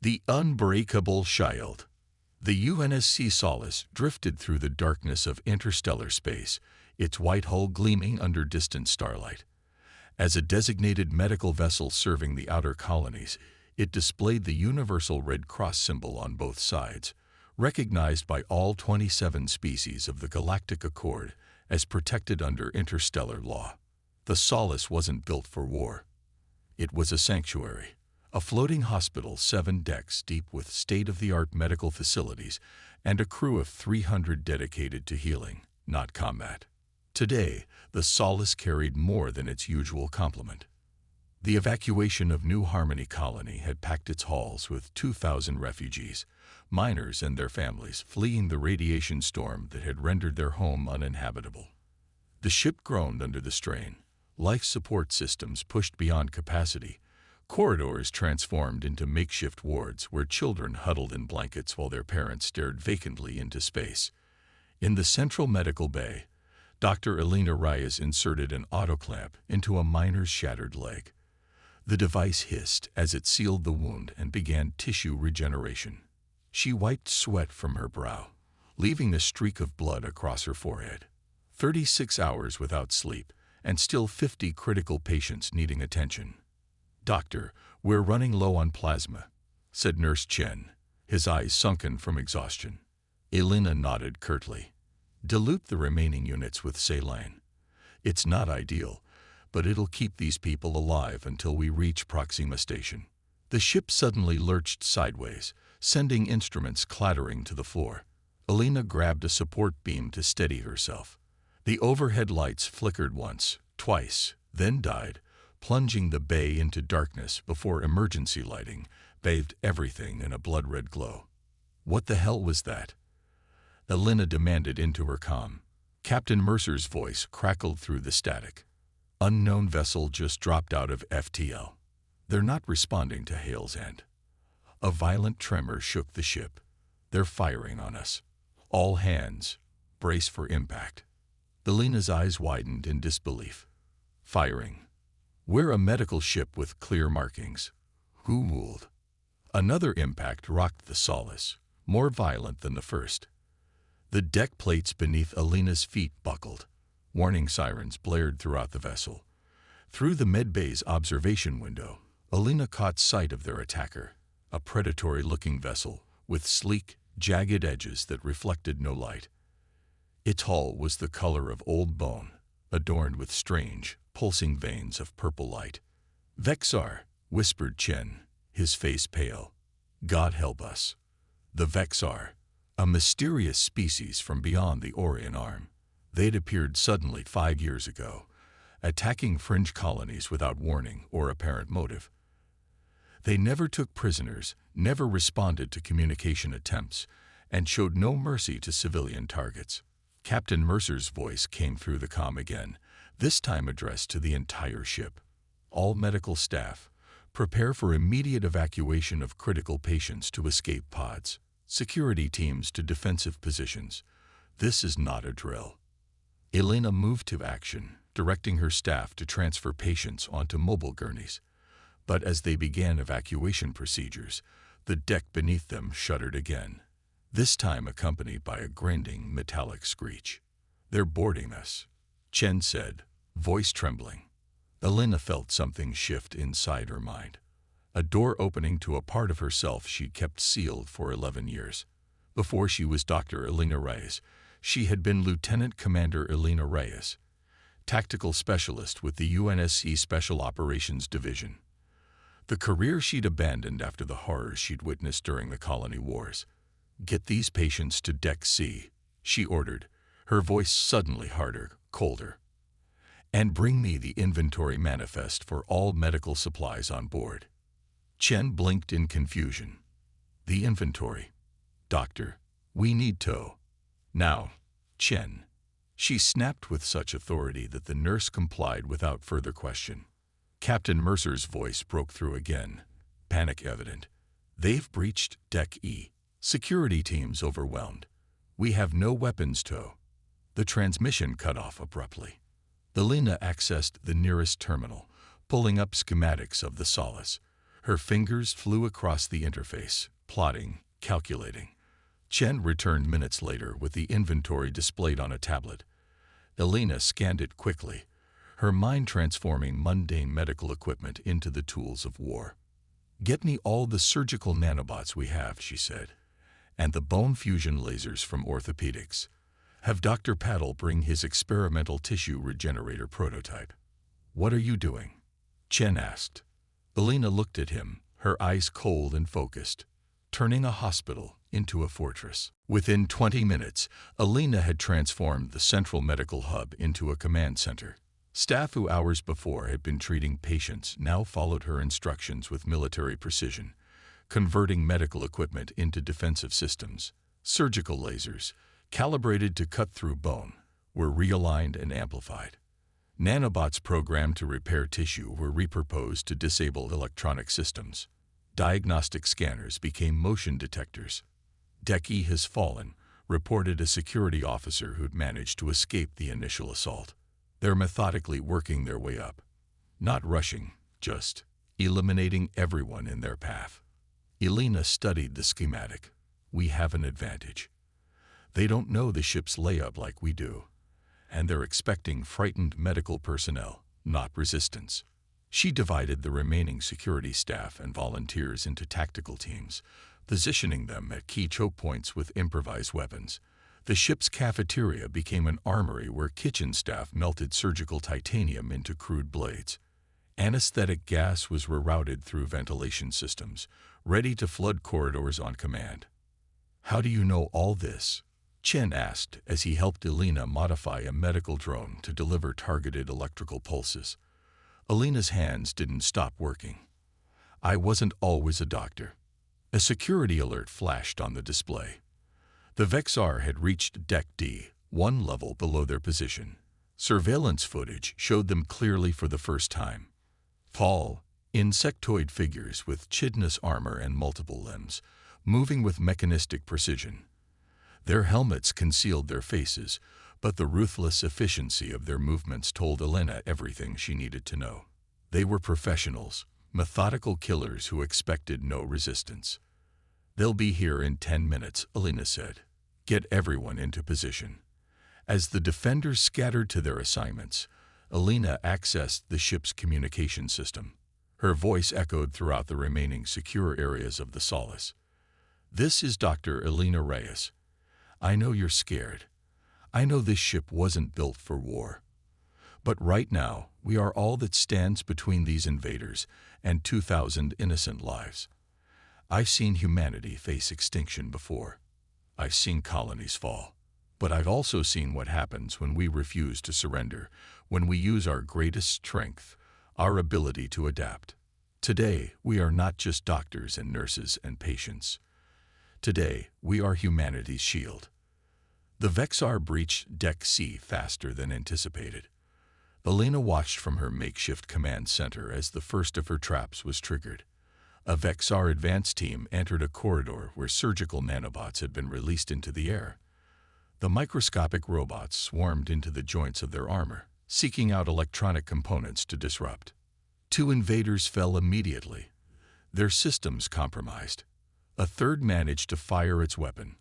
The unbreakable shield. The UNSC Solace drifted through the darkness of interstellar space, its white hull gleaming under distant starlight. As a designated medical vessel serving the outer colonies, it displayed the universal Red Cross symbol on both sides, recognized by all 27 species of the Galactic Accord as protected under interstellar law. The Solace wasn't built for war. It was a sanctuary. A floating hospital 7 decks deep with state-of-the-art medical facilities and a crew of 300 dedicated to healing, not combat. Today, the Solace carried more than its usual complement. The evacuation of New Harmony Colony had packed its halls with 2,000 refugees, miners and their families fleeing the radiation storm that had rendered their home uninhabitable. The ship groaned under the strain, life support systems pushed beyond capacity, corridors transformed into makeshift wards where children huddled in blankets while their parents stared vacantly into space. In the central medical bay, Dr. Elena Reyes inserted an autoclamp into a miner's shattered leg. The device hissed as it sealed the wound and began tissue regeneration. She wiped sweat from her brow, leaving a streak of blood across her forehead. 36 hours without sleep, and still 50 critical patients needing attention. "Doctor, we're running low on plasma," said Nurse Chen, his eyes sunken from exhaustion. Elena nodded curtly. "Dilute the remaining units with saline. It's not ideal, but it'll keep these people alive until we reach Proxima Station." The ship suddenly lurched sideways, sending instruments clattering to the floor. Elena grabbed a support beam to steady herself. The overhead lights flickered once, twice, then died, plunging the bay into darkness before emergency lighting bathed everything in a blood-red glow. "What the hell was that?" Elena demanded into her comm. Captain Mercer's voice crackled through the static. "Unknown vessel just dropped out of FTL. They're not responding to Hale's end." A violent tremor shook the ship. "They're firing on us. All hands, brace for impact." Elena's eyes widened in disbelief. "Firing? We're a medical ship with clear markings. Who ruled?" Another impact rocked the Solace, more violent than the first. The deck plates beneath Elena's feet buckled. Warning sirens blared throughout the vessel. Through the medbay's observation window, Elena caught sight of their attacker, a predatory-looking vessel with sleek, jagged edges that reflected no light. Its hull was the color of old bone, adorned with strange, pulsing veins of purple light. "Vexar," whispered Chen, his face pale. "God help us." The Vexar, a mysterious species from beyond the Orion Arm. They'd appeared suddenly 5 years ago, attacking fringe colonies without warning or apparent motive. They never took prisoners, never responded to communication attempts, and showed no mercy to civilian targets. Captain Mercer's voice came through the comm again, this time addressed to the entire ship. "All medical staff, prepare for immediate evacuation of critical patients to escape pods. Security teams to defensive positions. This is not a drill." Elena moved to action, directing her staff to transfer patients onto mobile gurneys. But as they began evacuation procedures, the deck beneath them shuddered again, this time accompanied by a grinding metallic screech. "They're boarding us," Chen said, voice trembling. Elena felt something shift inside her mind. A door opening to a part of herself she'd kept sealed for 11 years. Before she was Dr. Elena Reyes, she had been Lieutenant Commander Elena Reyes, tactical specialist with the UNSC Special Operations Division. The career she'd abandoned after the horrors she'd witnessed during the colony wars. "Get these patients to Deck C," she ordered, her voice suddenly harder, colder. "And bring me the inventory manifest for all medical supplies on board." Chen blinked in confusion. "The inventory? Doctor, we need tow. Now, Chen." She snapped with such authority that the nurse complied without further question. Captain Mercer's voice broke through again, panic evident. "They've breached Deck E. Security teams overwhelmed. We have no weapons tow." The transmission cut off abruptly. Elena accessed the nearest terminal, pulling up schematics of the Solace. Her fingers flew across the interface, plotting, calculating. Chen returned minutes later with the inventory displayed on a tablet. Elena scanned it quickly, her mind transforming mundane medical equipment into the tools of war. "Get me all the surgical nanobots we have," she said, "and the bone fusion lasers from orthopedics. Have Dr. Paddle bring his experimental tissue regenerator prototype." "What are you doing?" Chen asked. Elena looked at him, her eyes cold and focused. "Turning a hospital into a fortress." Within 20 minutes, Elena had transformed the central medical hub into a command center. Staff who hours before had been treating patients now followed her instructions with military precision, converting medical equipment into defensive systems. Surgical lasers, calibrated to cut through bone, were realigned and amplified. Nanobots programmed to repair tissue were repurposed to disable electronic systems. Diagnostic scanners became motion detectors. "Deki has fallen," reported a security officer who'd managed to escape the initial assault. They're methodically working their way up. Not rushing, just eliminating everyone in their path. Elena studied the schematic. "We have an advantage. They don't know the ship's layup like we do, and they're expecting frightened medical personnel, not resistance." She divided the remaining security staff and volunteers into tactical teams, positioning them at key choke points with improvised weapons. The ship's cafeteria became an armory where kitchen staff melted surgical titanium into crude blades. Anesthetic gas was rerouted through ventilation systems, ready to flood corridors on command. "How do you know all this?" Chen asked as he helped Elena modify a medical drone to deliver targeted electrical pulses. Elena's hands didn't stop working. "I wasn't always a doctor." A security alert flashed on the display. The Vexar had reached Deck D, one level below their position. Surveillance footage showed them clearly for the first time. Tall, insectoid figures with chitinous armor and multiple limbs, moving with mechanistic precision. Their helmets concealed their faces, but the ruthless efficiency of their movements told Elena everything she needed to know. They were professionals, methodical killers who expected no resistance. "They'll be here in 10 minutes, Elena said. "Get everyone into position." As the defenders scattered to their assignments, Elena accessed the ship's communication system. Her voice echoed throughout the remaining secure areas of the Solace. "This is Dr. Elena Reyes. I know you're scared. I know this ship wasn't built for war. But right now, we are all that stands between these invaders and 2,000 innocent lives. I've seen humanity face extinction before. I've seen colonies fall. But I've also seen what happens when we refuse to surrender, when we use our greatest strength, our ability to adapt. Today, we are not just doctors and nurses and patients. Today, we are humanity's shield." The Vexar breached Deck C faster than anticipated. Elena watched from her makeshift command center as the first of her traps was triggered. A Vexar advance team entered a corridor where surgical nanobots had been released into the air. The microscopic robots swarmed into the joints of their armor, seeking out electronic components to disrupt. 2 invaders fell immediately, their systems compromised. A third managed to fire its weapon,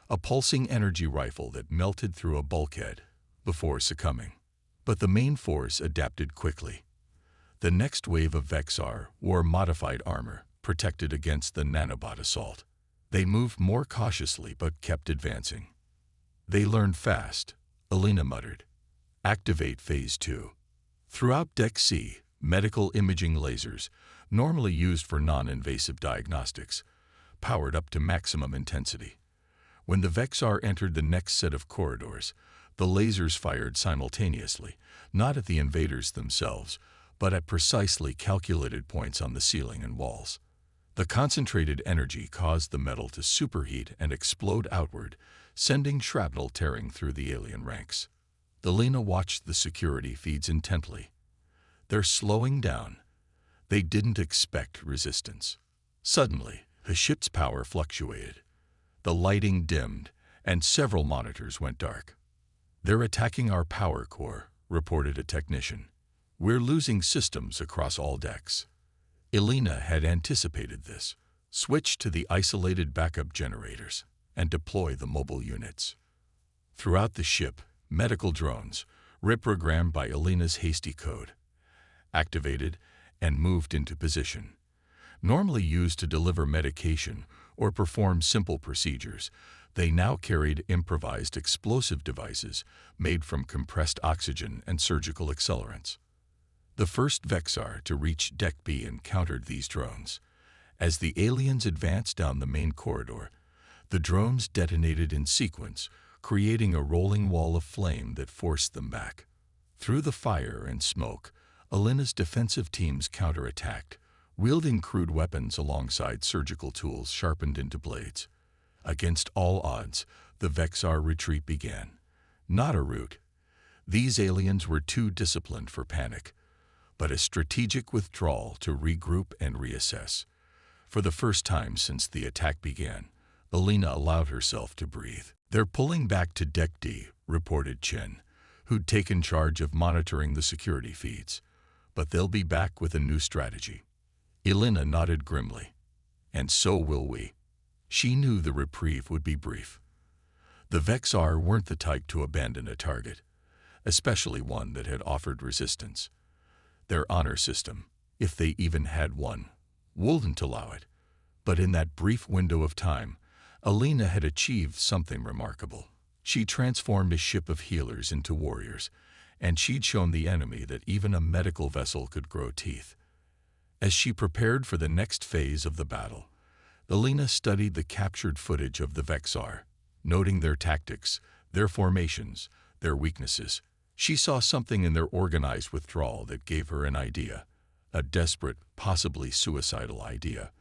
a pulsing energy rifle that melted through a bulkhead, before succumbing. But the main force adapted quickly. The next wave of Vexar wore modified armor, protected against the nanobot assault. They moved more cautiously but kept advancing. "They learned fast," Elena muttered. "Activate Phase 2. Throughout Deck C, medical imaging lasers, normally used for non-invasive diagnostics, powered up to maximum intensity. When the Vexar entered the next set of corridors, the lasers fired simultaneously, not at the invaders themselves, but at precisely calculated points on the ceiling and walls. The concentrated energy caused the metal to superheat and explode outward, sending shrapnel tearing through the alien ranks. Elena watched the security feeds intently. They're slowing down. They didn't expect resistance. Suddenly, the ship's power fluctuated. The lighting dimmed, and several monitors went dark. "They're attacking our power core," reported a technician. "We're losing systems across all decks." Elena had anticipated this, switched to the isolated backup generators, and deploy the mobile units. Throughout the ship, medical drones, reprogrammed by Elena's hasty code, activated and moved into position. Normally used to deliver medication or perform simple procedures, they now carried improvised explosive devices made from compressed oxygen and surgical accelerants. The first Vexar to reach Deck B encountered these drones. As the aliens advanced down the main corridor, the drones detonated in sequence, creating a rolling wall of flame that forced them back. Through the fire and smoke, Elena's defensive teams counterattacked, wielding crude weapons alongside surgical tools sharpened into blades. Against all odds, the Vexar retreat began. Not a rout. These aliens were too disciplined for panic, but a strategic withdrawal to regroup and reassess. For the first time since the attack began, Elena allowed herself to breathe. "They're pulling back to Deck D," reported Chen, who'd taken charge of monitoring the security feeds. "But they'll be back with a new strategy." Elena nodded grimly. "And so will we." She knew the reprieve would be brief. The Vexar weren't the type to abandon a target, especially one that had offered resistance. Their honor system, if they even had one, wouldn't allow it. But in that brief window of time, Elena had achieved something remarkable. She transformed a ship of healers into warriors, and she'd shown the enemy that even a medical vessel could grow teeth. As she prepared for the next phase of the battle, Elena studied the captured footage of the Vexar, noting their tactics, their formations, their weaknesses. She saw something in their organized withdrawal that gave her an idea, a desperate, possibly suicidal idea,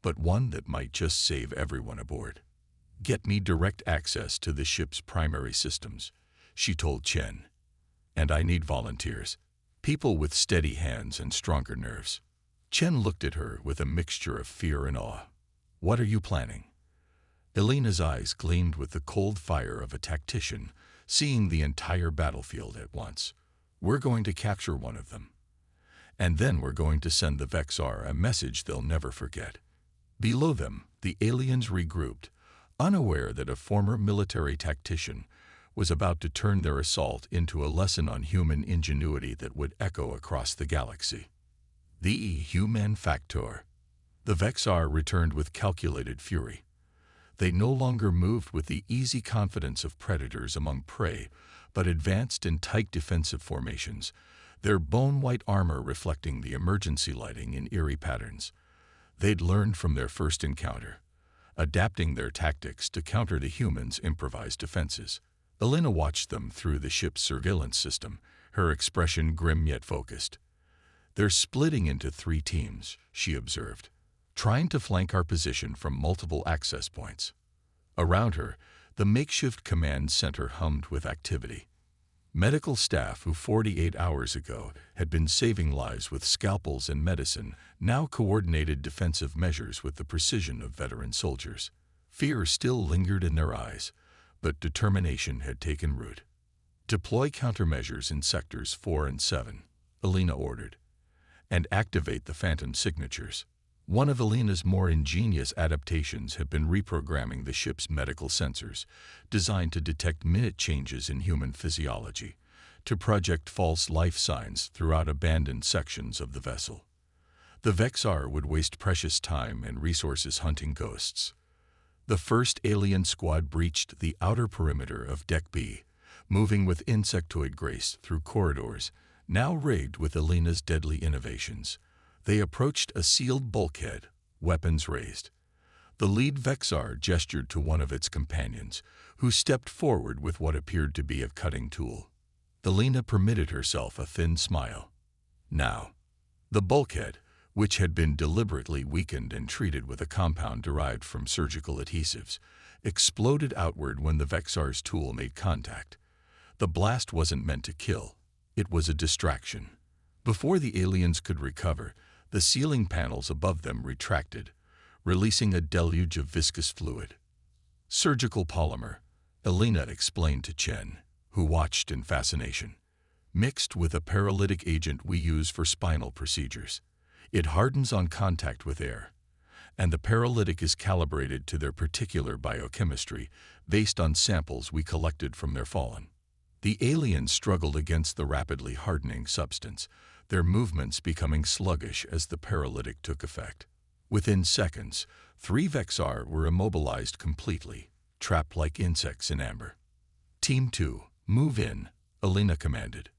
but one that might just save everyone aboard. "Get me direct access to the ship's primary systems," she told Chen. "And I need volunteers, people with steady hands and stronger nerves." Chen looked at her with a mixture of fear and awe. "What are you planning?" Elena's eyes gleamed with the cold fire of a tactician, seeing the entire battlefield at once. "We're going to capture one of them. And then we're going to send the Vexar a message they'll never forget." Below them, the aliens regrouped, unaware that a former military tactician was about to turn their assault into a lesson on human ingenuity that would echo across the galaxy. The human factor. The Vexar returned with calculated fury. They no longer moved with the easy confidence of predators among prey, but advanced in tight defensive formations, their bone-white armor reflecting the emergency lighting in eerie patterns. They'd learned from their first encounter, adapting their tactics to counter the humans' improvised defenses. Elena watched them through the ship's surveillance system, her expression grim yet focused. "They're splitting into 3 teams," she observed, "trying to flank our position from multiple access points." Around her, the makeshift command center hummed with activity. Medical staff who 48 hours ago had been saving lives with scalpels and medicine now coordinated defensive measures with the precision of veteran soldiers. Fear still lingered in their eyes, but determination had taken root. "Deploy countermeasures in sectors 4 and 7, Elena ordered, "and activate the phantom signatures." One of Elena's more ingenious adaptations had been reprogramming the ship's medical sensors, designed to detect minute changes in human physiology, to project false life signs throughout abandoned sections of the vessel. The Vexar would waste precious time and resources hunting ghosts. The first alien squad breached the outer perimeter of Deck B, moving with insectoid grace through corridors, now rigged with Elena's deadly innovations. They approached a sealed bulkhead, weapons raised. The lead Vexar gestured to one of its companions, who stepped forward with what appeared to be a cutting tool. Elena permitted herself a thin smile. Now, the bulkhead, which had been deliberately weakened and treated with a compound derived from surgical adhesives, exploded outward when the Vexar's tool made contact. The blast wasn't meant to kill. It was a distraction. Before the aliens could recover, the ceiling panels above them retracted, releasing a deluge of viscous fluid. "Surgical polymer," Elena explained to Chen, who watched in fascination. "Mixed with a paralytic agent we use for spinal procedures. It hardens on contact with air, and the paralytic is calibrated to their particular biochemistry based on samples we collected from their fallen. The aliens struggled against the rapidly hardening substance, their movements becoming sluggish as the paralytic took effect. Within seconds, 3 Vexar were immobilized completely, trapped like insects in amber. Team 2, move in, Alina commanded.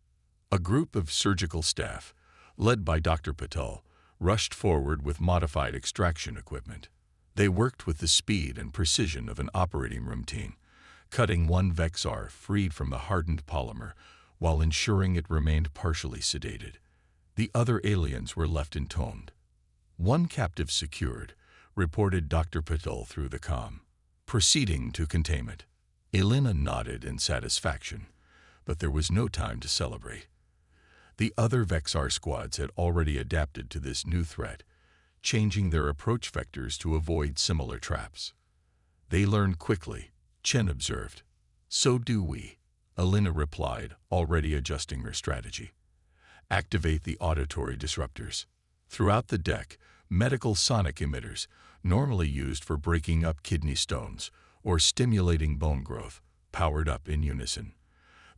A group of surgical staff, led by Dr. Patel, rushed forward with modified extraction equipment. They worked with the speed and precision of an operating room team, cutting 1 Vexar freed from the hardened polymer while ensuring it remained partially sedated. The other aliens were left intoned. 1 captive secured, reported Dr. Patel through the comm. Proceeding to containment. Alina nodded in satisfaction, but there was no time to celebrate. The other Vexar squads had already adapted to this new threat, changing their approach vectors to avoid similar traps. They learned quickly, Chen observed. So do we, Alina replied, already adjusting her strategy. Activate the auditory disruptors. Throughout the deck, medical sonic emitters, normally used for breaking up kidney stones or stimulating bone growth, powered up in unison.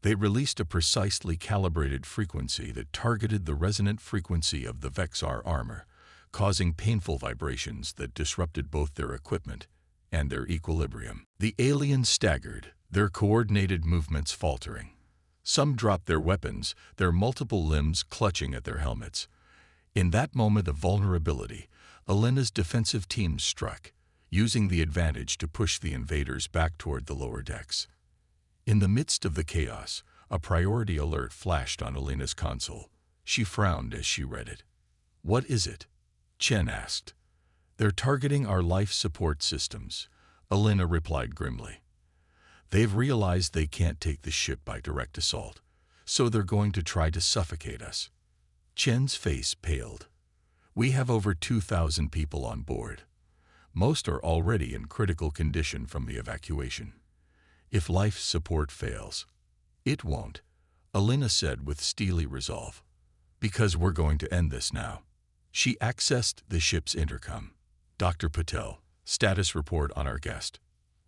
They released a precisely calibrated frequency that targeted the resonant frequency of the Vexar armor, causing painful vibrations that disrupted both their equipment and their equilibrium. The aliens staggered, their coordinated movements faltering. Some dropped their weapons, their multiple limbs clutching at their helmets. In that moment of vulnerability, Alina's defensive team struck, using the advantage to push the invaders back toward the lower decks. In the midst of the chaos, a priority alert flashed on Alina's console. She frowned as she read it. "What is it?" Chen asked. "They're targeting our life support systems," Alina replied grimly. "They've realized they can't take the ship by direct assault, so they're going to try to suffocate us." Chen's face paled. "We have over 2,000 people on board. Most are already in critical condition from the evacuation. If life support fails—" "It won't," Alina said with steely resolve. "Because we're going to end this now." She accessed the ship's intercom. "Dr. Patel, status report on our guest."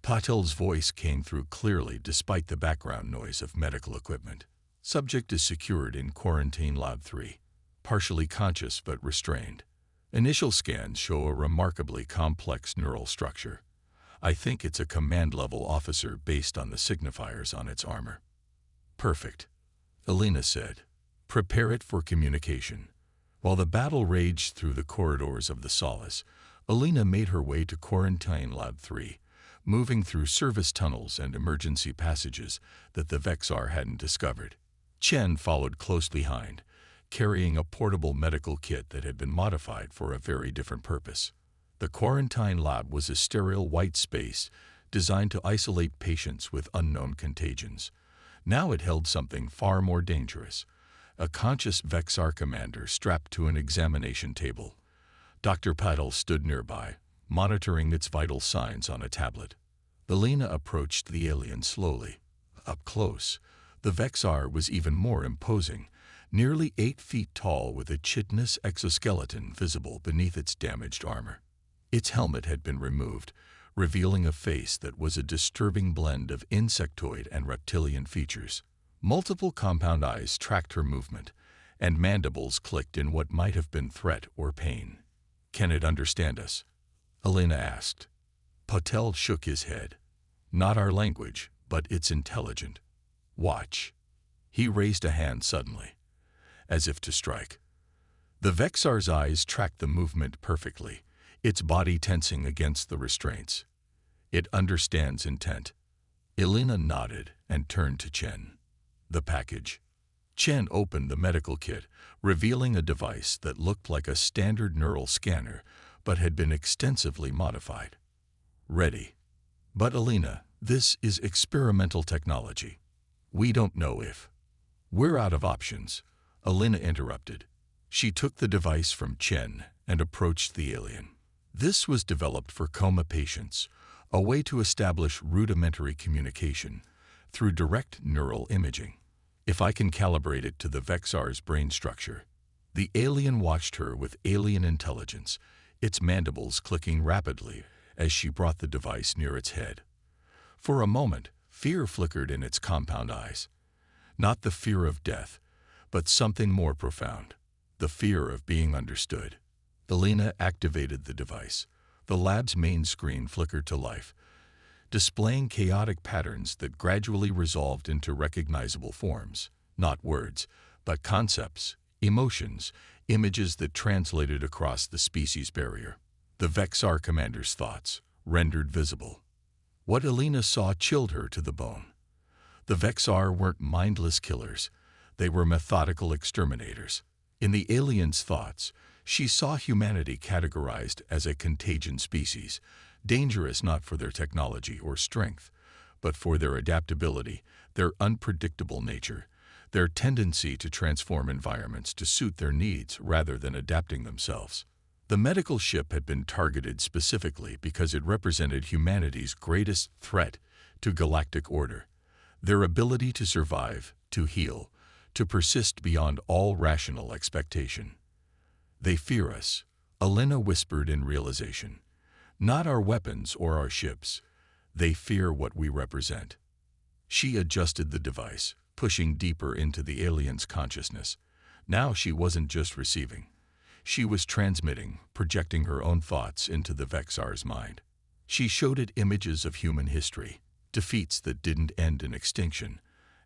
Patel's voice came through clearly despite the background noise of medical equipment. "Subject is secured in Quarantine Lab 3, partially conscious but restrained. Initial scans show a remarkably complex neural structure. I think it's a command-level officer based on the signifiers on its armor." "Perfect," Alina said. "Prepare it for communication." While the battle raged through the corridors of the Solace, Alina made her way to Quarantine Lab 3, moving through service tunnels and emergency passages that the Vexar hadn't discovered. Chen followed close behind, carrying a portable medical kit that had been modified for a very different purpose. The quarantine lab was a sterile white space designed to isolate patients with unknown contagions. Now it held something far more dangerous: a conscious Vexar commander strapped to an examination table. Dr. Patel stood nearby, monitoring its vital signs on a tablet. Alina approached the alien slowly. Up close, the Vexar was even more imposing, nearly 8 feet tall with a chitinous exoskeleton visible beneath its damaged armor. Its helmet had been removed, revealing a face that was a disturbing blend of insectoid and reptilian features. Multiple compound eyes tracked her movement, and mandibles clicked in what might have been threat or pain. "Can it understand us?" Alina asked. Patel shook his head. "Not our language, but it's intelligent. Watch." He raised a hand suddenly, as if to strike. The Vexar's eyes tracked the movement perfectly, its body tensing against the restraints. "It understands intent." Alina nodded and turned to Chen. "The package." Chen opened the medical kit, revealing a device that looked like a standard neural scanner but had been extensively modified. "Ready." "But Alina, this is experimental technology. We don't know if—" "We're out of options," Alina interrupted. She took the device from Chen and approached the alien. "This was developed for coma patients, a way to establish rudimentary communication through direct neural imaging. If I can calibrate it to the Vexar's brain structure, The alien watched her with alien intelligence, its mandibles clicking rapidly as she brought the device near its head. For a moment, fear flickered in its compound eyes. Not the fear of death, but something more profound, the fear of being understood. Alina activated the device. The lab's main screen flickered to life, displaying chaotic patterns that gradually resolved into recognizable forms, not words, but concepts, emotions, images that translated across the species barrier. The Vexar commander's thoughts, rendered visible. What Alina saw chilled her to the bone. The Vexar weren't mindless killers. They were methodical exterminators. In the alien's thoughts, she saw humanity categorized as a contagion species, dangerous not for their technology or strength, but for their adaptability, their unpredictable nature, their tendency to transform environments to suit their needs rather than adapting themselves. The medical ship had been targeted specifically because it represented humanity's greatest threat to galactic order, their ability to survive, to heal, to persist beyond all rational expectation. They fear us, Alina whispered in realization. Not our weapons or our ships. They fear what we represent. She adjusted the device, pushing deeper into the alien's consciousness. Now she wasn't just receiving. She was transmitting, projecting her own thoughts into the Vexar's mind. She showed it images of human history, defeats that didn't end in extinction,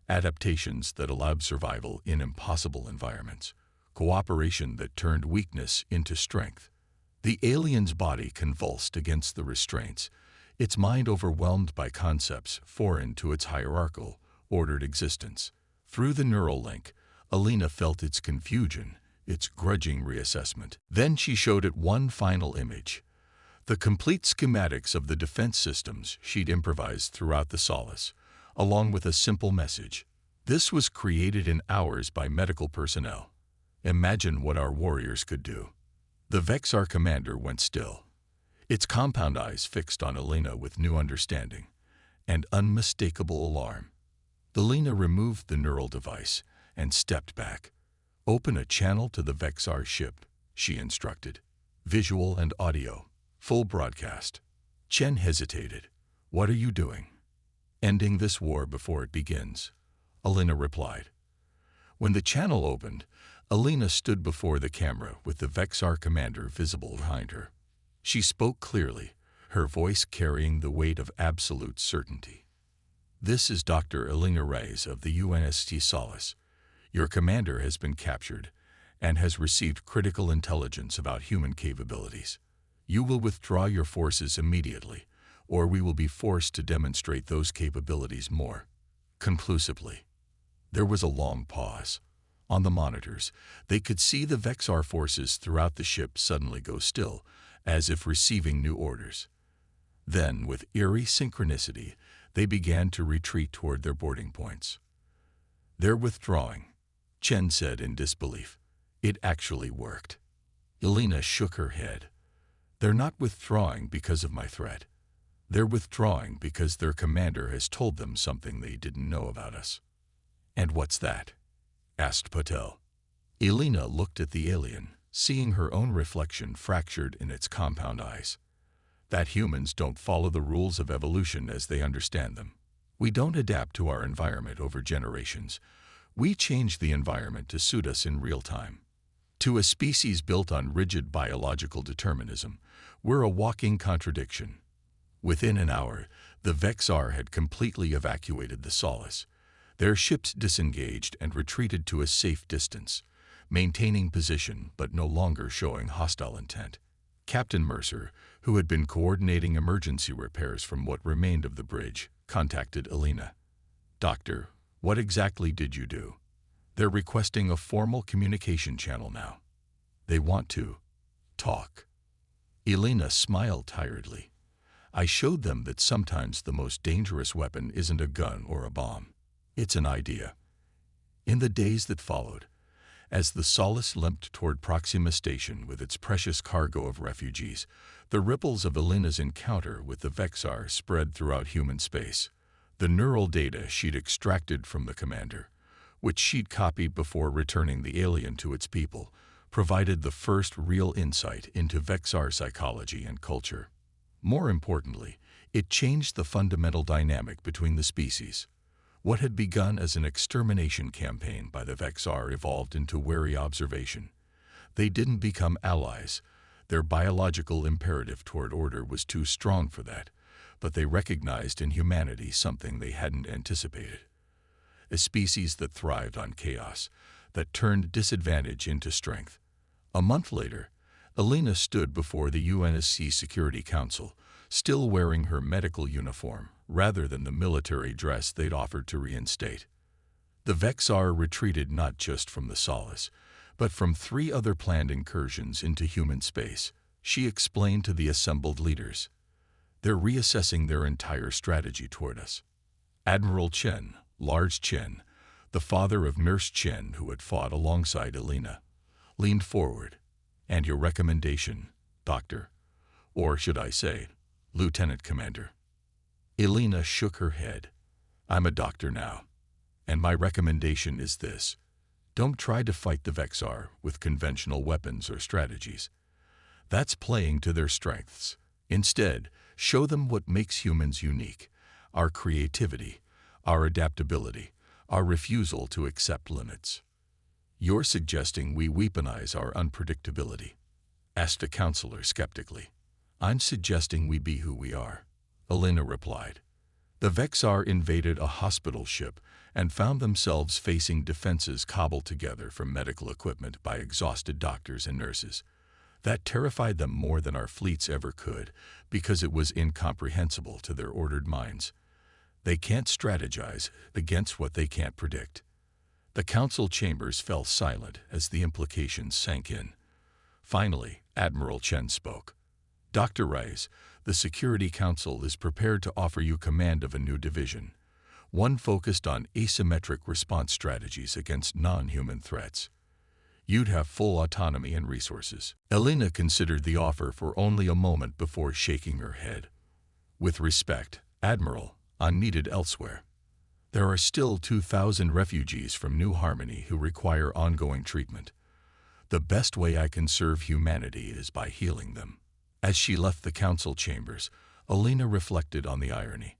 adaptations that allowed survival in impossible environments, cooperation that turned weakness into strength. The alien's body convulsed against the restraints, its mind overwhelmed by concepts foreign to its hierarchical, ordered existence. Through the neural link, Alina felt its confusion, its grudging reassessment. Then she showed it one final image, the complete schematics of the defense systems she'd improvised throughout the Solace, along with a simple message. This was created in hours by medical personnel. Imagine what our warriors could do. The Vexar commander went still, its compound eyes fixed on Alina with new understanding and unmistakable alarm. Alina removed the neural device and stepped back. Open a channel to the Vexar ship, she instructed. Visual and audio, full broadcast. Chen hesitated. What are you doing? Ending this war before it begins, Alina replied. When the channel opened, Alina stood before the camera with the Vexar commander visible behind her. She spoke clearly, her voice carrying the weight of absolute certainty. This is Dr. Alina Reyes of the UNSC Solace. Your commander has been captured and has received critical intelligence about human capabilities. You will withdraw your forces immediately, or we will be forced to demonstrate those capabilities more conclusively. There was a long pause. On the monitors, they could see the Vexar forces throughout the ship suddenly go still, as if receiving new orders. Then, with eerie synchronicity, they began to retreat toward their boarding points. They're withdrawing, Chen said in disbelief. It actually worked. Alina shook her head. They're not withdrawing because of my threat. They're withdrawing because their commander has told them something they didn't know about us. And what's that? Asked Patel. Alina looked at the alien, seeing her own reflection fractured in its compound eyes. That humans don't follow the rules of evolution as they understand them. We don't adapt to our environment over generations. We change the environment to suit us in real time. To a species built on rigid biological determinism, we're a walking contradiction. Within an hour, the Vexar had completely evacuated the Solace. Their ships disengaged and retreated to a safe distance, maintaining position but no longer showing hostile intent. Captain Mercer, who had been coordinating emergency repairs from what remained of the bridge, contacted Alina. Doctor, what exactly did you do? They're requesting a formal communication channel now. They want to talk. Alina smiled tiredly. I showed them that sometimes the most dangerous weapon isn't a gun or a bomb. It's an idea. In the days that followed, as the Solace limped toward Proxima Station with its precious cargo of refugees, the ripples of Alina's encounter with the Vexar spread throughout human space. The neural data she'd extracted from the commander, which she'd copied before returning the alien to its people, provided the first real insight into Vexar psychology and culture. More importantly, it changed the fundamental dynamic between the species. What had begun as an extermination campaign by the Vexar evolved into wary observation. They didn't become allies. Their biological imperative toward order was too strong for that, but they recognized in humanity something they hadn't anticipated. A species that thrived on chaos, that turned disadvantage into strength. A month later, Elena stood before the UNSC Security Council, still wearing her medical uniform rather than the military dress they'd offered to reinstate. The Vexar retreated not just from the Solace, but from 3 other planned incursions into human space, she explained to the assembled leaders. They're reassessing their entire strategy toward us. Admiral Chen, Large Chen, the father of Nurse Chen who had fought alongside Elena, leaned forward. And your recommendation, Doctor, or should I say, Lieutenant Commander? Elena shook her head. I'm a doctor now, and my recommendation is this. Don't try to fight the Vexar with conventional weapons or strategies. That's playing to their strengths. Instead, show them what makes humans unique, our creativity, our adaptability, our refusal to accept limits. You're suggesting we weaponize our unpredictability? Asked a counselor skeptically. I'm suggesting we be who we are, Elena replied. The Vexar invaded a hospital ship and found themselves facing defenses cobbled together from medical equipment by exhausted doctors and nurses. That terrified them more than our fleets ever could, because it was incomprehensible to their ordered minds. They can't strategize against what they can't predict. The council chambers fell silent as the implications sank in. Finally, Admiral Chen spoke. Dr. Rice, the Security Council is prepared to offer you command of a new division, one focused on asymmetric response strategies against non-human threats. You'd have full autonomy and resources. Elena considered the offer for only a moment before shaking her head. With respect, Admiral, I'm needed elsewhere. There are still 2,000 refugees from New Harmony who require ongoing treatment. The best way I can serve humanity is by healing them. As she left the council chambers, Elena reflected on the irony.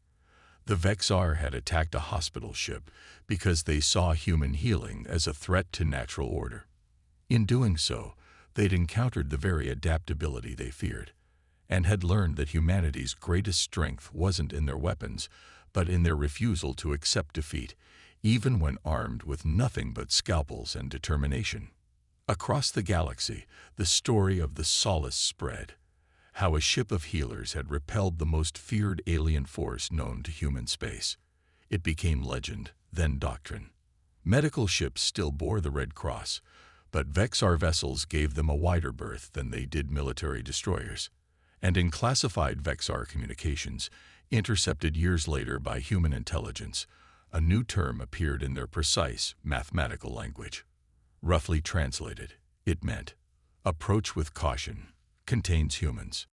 The Vexar had attacked a hospital ship because they saw human healing as a threat to natural order. In doing so, they'd encountered the very adaptability they feared, and had learned that humanity's greatest strength wasn't in their weapons, but in their refusal to accept defeat, even when armed with nothing but scalpels and determination. Across the galaxy, the story of the Solace spread. How a ship of healers had repelled the most feared alien force known to human space. It became legend, then doctrine. Medical ships still bore the Red Cross, but Vexar vessels gave them a wider berth than they did military destroyers. And in classified Vexar communications, intercepted years later by human intelligence, a new term appeared in their precise mathematical language. Roughly translated, it meant, approach with caution, contains humans.